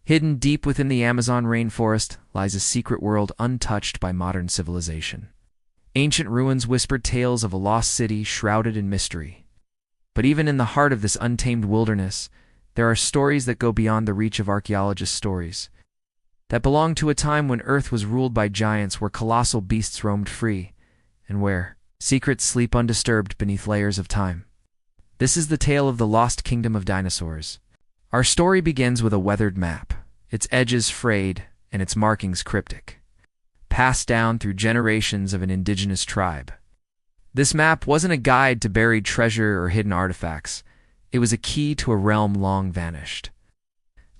Hidden deep within the Amazon rainforest lies a secret world untouched by modern civilization. Ancient ruins whispered tales of a lost city shrouded in mystery. But even in the heart of this untamed wilderness, there are stories that go beyond the reach of archaeologists' stories, that belong to a time when Earth was ruled by giants, where colossal beasts roamed free, and where secrets sleep undisturbed beneath layers of time. This is the tale of the lost kingdom of dinosaurs. Our story begins with a weathered map, its edges frayed and its markings cryptic, passed down through generations of an indigenous tribe. This map wasn't a guide to buried treasure or hidden artifacts. It was a key to a realm long vanished.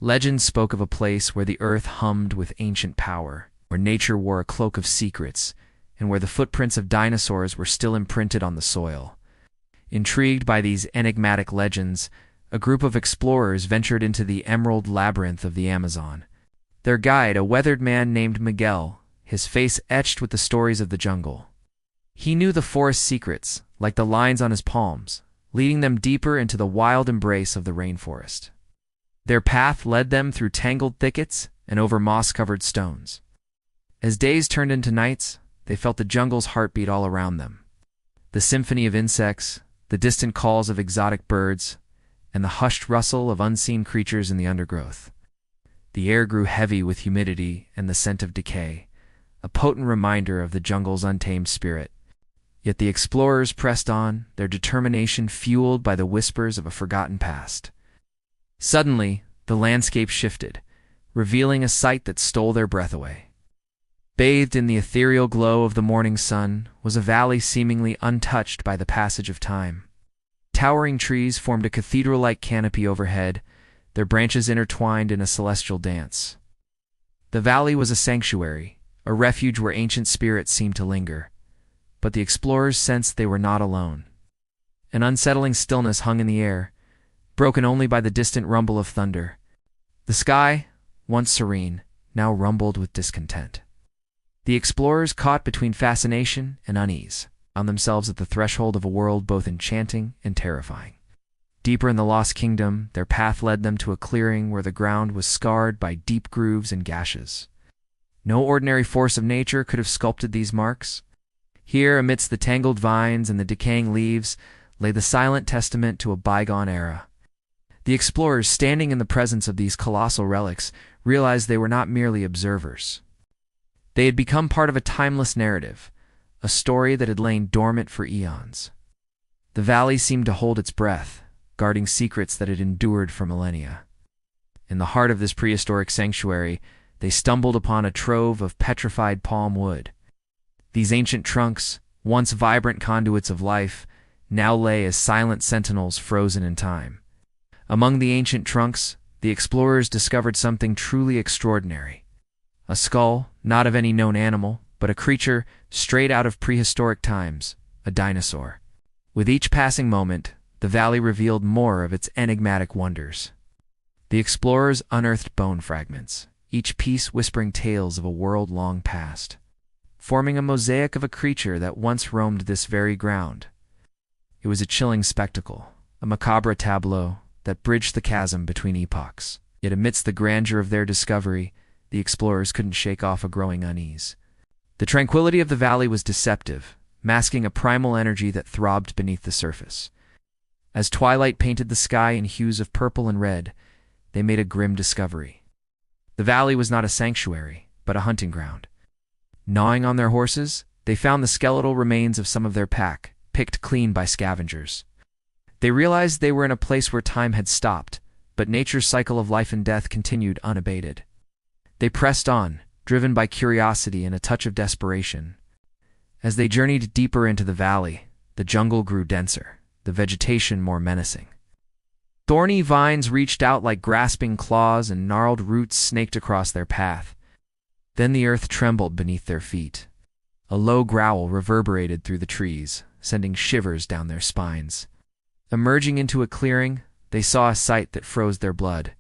Legends spoke of a place where the earth hummed with ancient power, where nature wore a cloak of secrets, and where the footprints of dinosaurs were still imprinted on the soil. Intrigued by these enigmatic legends, a group of explorers ventured into the emerald labyrinth of the Amazon. Their guide, a weathered man named Miguel, his face etched with the stories of the jungle. He knew the forest's secrets, like the lines on his palms, leading them deeper into the wild embrace of the rainforest. Their path led them through tangled thickets and over moss-covered stones. As days turned into nights, they felt the jungle's heartbeat all around them. The symphony of insects, the distant calls of exotic birds, and the hushed rustle of unseen creatures in the undergrowth. The air grew heavy with humidity and the scent of decay, a potent reminder of the jungle's untamed spirit. Yet the explorers pressed on, their determination fueled by the whispers of a forgotten past. Suddenly, the landscape shifted, revealing a sight that stole their breath away. Bathed in the ethereal glow of the morning sun was a valley seemingly untouched by the passage of time. Towering trees formed a cathedral-like canopy overhead, their branches intertwined in a celestial dance. The valley was a sanctuary, a refuge where ancient spirits seemed to linger. But the explorers sensed they were not alone. An unsettling stillness hung in the air, broken only by the distant rumble of thunder. The sky, once serene, now rumbled with discontent. The explorers, caught between fascination and unease, found themselves at the threshold of a world both enchanting and terrifying. Deeper in the lost kingdom, their path led them to a clearing where the ground was scarred by deep grooves and gashes. No ordinary force of nature could have sculpted these marks. Here, amidst the tangled vines and the decaying leaves, lay the silent testament to a bygone era. The explorers, standing in the presence of these colossal relics, realized they were not merely observers. They had become part of a timeless narrative, a story that had lain dormant for eons. The valley seemed to hold its breath, guarding secrets that had endured for millennia. In the heart of this prehistoric sanctuary, they stumbled upon a trove of petrified palm wood. These ancient trunks, once vibrant conduits of life, now lay as silent sentinels frozen in time. Among the ancient trunks, the explorers discovered something truly extraordinary. A skull, not of any known animal, but a creature straight out of prehistoric times, a dinosaur. With each passing moment, the valley revealed more of its enigmatic wonders. The explorers unearthed bone fragments, each piece whispering tales of a world long past, forming a mosaic of a creature that once roamed this very ground. It was a chilling spectacle, a macabre tableau that bridged the chasm between epochs. Yet amidst the grandeur of their discovery, the explorers couldn't shake off a growing unease. The tranquility of the valley was deceptive, masking a primal energy that throbbed beneath the surface. As twilight painted the sky in hues of purple and red, they made a grim discovery. The valley was not a sanctuary, but a hunting ground. Gnawing on their horses, they found the skeletal remains of some of their pack, picked clean by scavengers. They realized they were in a place where time had stopped, but nature's cycle of life and death continued unabated. They pressed on, driven by curiosity and a touch of desperation. As they journeyed deeper into the valley, the jungle grew denser, the vegetation more menacing. Thorny vines reached out like grasping claws and gnarled roots snaked across their path. Then the earth trembled beneath their feet. A low growl reverberated through the trees, sending shivers down their spines. Emerging into a clearing, they saw a sight that froze their blood.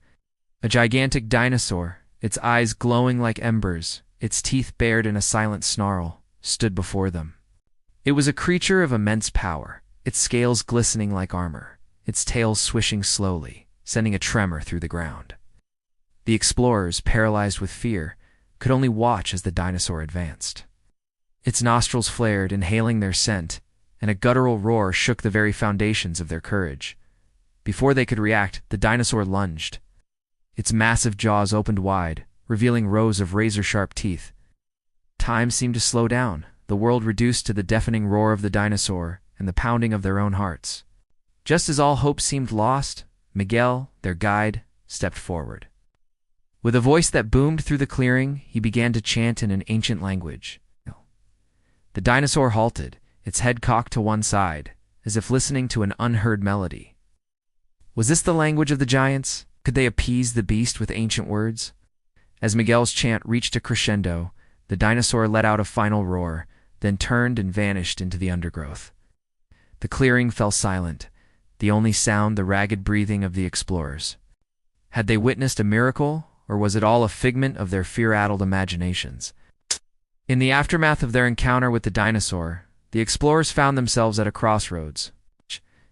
A gigantic dinosaur, its eyes glowing like embers, its teeth bared in a silent snarl, stood before them. It was a creature of immense power, its scales glistening like armor, its tail swishing slowly, sending a tremor through the ground. The explorers, paralyzed with fear, could only watch as the dinosaur advanced. Its nostrils flared, inhaling their scent, and a guttural roar shook the very foundations of their courage. Before they could react, the dinosaur lunged. Its massive jaws opened wide, revealing rows of razor-sharp teeth. Time seemed to slow down, the world reduced to the deafening roar of the dinosaur and the pounding of their own hearts. Just as all hope seemed lost, Miguel, their guide, stepped forward. With a voice that boomed through the clearing, he began to chant in an ancient language. The dinosaur halted, its head cocked to one side, as if listening to an unheard melody. Was this the language of the giants? Could they appease the beast with ancient words? As Miguel's chant reached a crescendo, the dinosaur let out a final roar, then turned and vanished into the undergrowth. The clearing fell silent, the only sound the ragged breathing of the explorers. Had they witnessed a miracle, or was it all a figment of their fear-addled imaginations? In the aftermath of their encounter with the dinosaur, the explorers found themselves at a crossroads.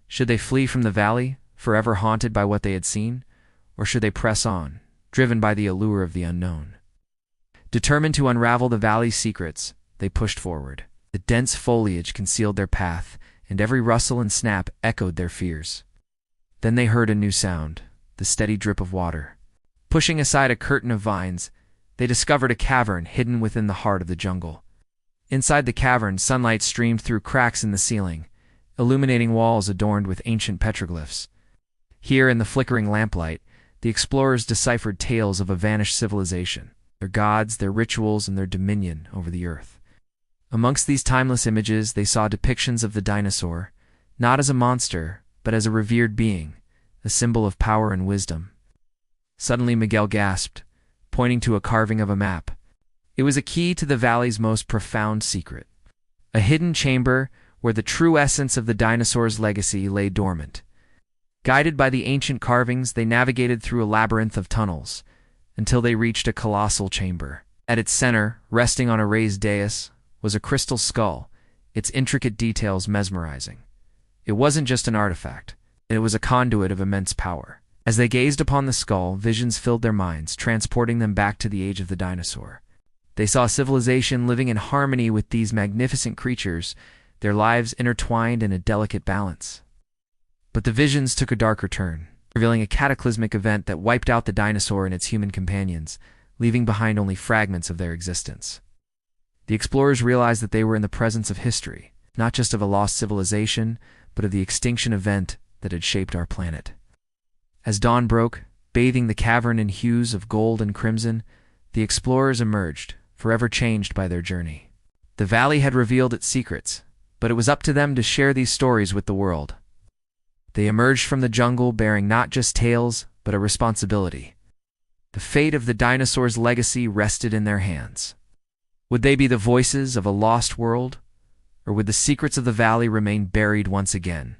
Should they flee from the valley, forever haunted by what they had seen, or should they press on, driven by the allure of the unknown? Determined to unravel the valley's secrets, they pushed forward. The dense foliage concealed their path, and every rustle and snap echoed their fears. Then they heard a new sound, the steady drip of water. Pushing aside a curtain of vines, they discovered a cavern hidden within the heart of the jungle. Inside the cavern, sunlight streamed through cracks in the ceiling, illuminating walls adorned with ancient petroglyphs. Here, in the flickering lamplight, the explorers deciphered tales of a vanished civilization, their gods, their rituals, and their dominion over the earth. Amongst these timeless images, they saw depictions of the dinosaur, not as a monster, but as a revered being, a symbol of power and wisdom. Suddenly Miguel gasped, pointing to a carving of a map. It was a key to the valley's most profound secret, a hidden chamber where the true essence of the dinosaur's legacy lay dormant. Guided by the ancient carvings, they navigated through a labyrinth of tunnels, until they reached a colossal chamber. At its center, resting on a raised dais, was a crystal skull, its intricate details mesmerizing. It wasn't just an artifact, it was a conduit of immense power. As they gazed upon the skull, visions filled their minds, transporting them back to the age of the dinosaur. They saw civilization living in harmony with these magnificent creatures, their lives intertwined in a delicate balance. But the visions took a darker turn, revealing a cataclysmic event that wiped out the dinosaur and its human companions, leaving behind only fragments of their existence. The explorers realized that they were in the presence of history, not just of a lost civilization, but of the extinction event that had shaped our planet. As dawn broke, bathing the cavern in hues of gold and crimson, the explorers emerged, forever changed by their journey. The valley had revealed its secrets, but it was up to them to share these stories with the world. They emerged from the jungle bearing not just tales, but a responsibility. The fate of the dinosaur's legacy rested in their hands. Would they be the voices of a lost world, or would the secrets of the valley remain buried once again?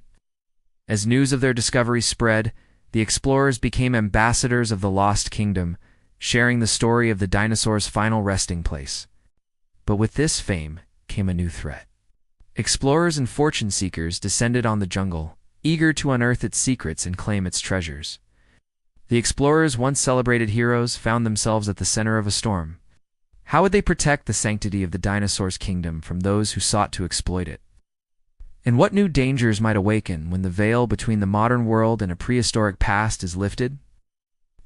As news of their discovery spread, the explorers became ambassadors of the lost kingdom, sharing the story of the dinosaur's final resting place. But with this fame came a new threat. Explorers and fortune seekers descended on the jungle, eager to unearth its secrets and claim its treasures. The explorers, once celebrated heroes, found themselves at the center of a storm. How would they protect the sanctity of the dinosaur's kingdom from those who sought to exploit it? And what new dangers might awaken when the veil between the modern world and a prehistoric past is lifted?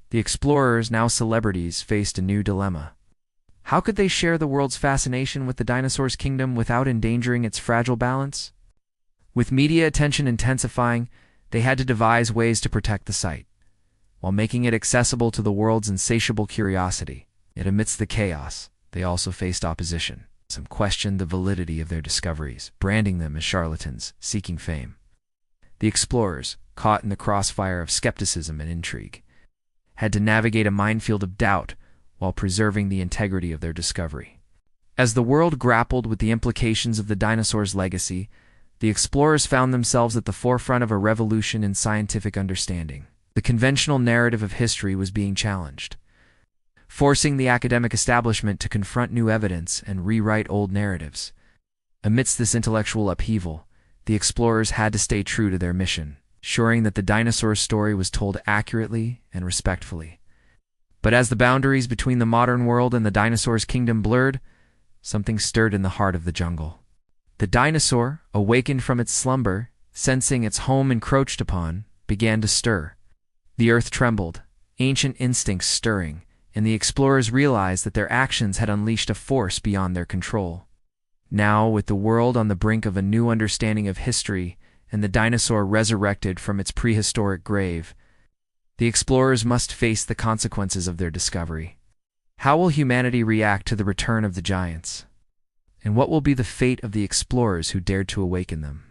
The explorers, now celebrities, faced a new dilemma. How could they share the world's fascination with the dinosaur's kingdom without endangering its fragile balance? With media attention intensifying, they had to devise ways to protect the site, while making it accessible to the world's insatiable curiosity. Yet amidst the chaos, they also faced opposition. Some questioned the validity of their discoveries, branding them as charlatans seeking fame. The explorers, caught in the crossfire of skepticism and intrigue, had to navigate a minefield of doubt while preserving the integrity of their discovery. As the world grappled with the implications of the dinosaur's legacy, the explorers found themselves at the forefront of a revolution in scientific understanding. The conventional narrative of history was being challenged, forcing the academic establishment to confront new evidence and rewrite old narratives. Amidst this intellectual upheaval, the explorers had to stay true to their mission, ensuring that the dinosaur story was told accurately and respectfully. But as the boundaries between the modern world and the dinosaurs' kingdom blurred, something stirred in the heart of the jungle. The dinosaur, awakened from its slumber, sensing its home encroached upon, began to stir. The earth trembled, ancient instincts stirring, and the explorers realized that their actions had unleashed a force beyond their control. Now, with the world on the brink of a new understanding of history and the dinosaur resurrected from its prehistoric grave, the explorers must face the consequences of their discovery. How will humanity react to the return of the giants? And what will be the fate of the explorers who dared to awaken them?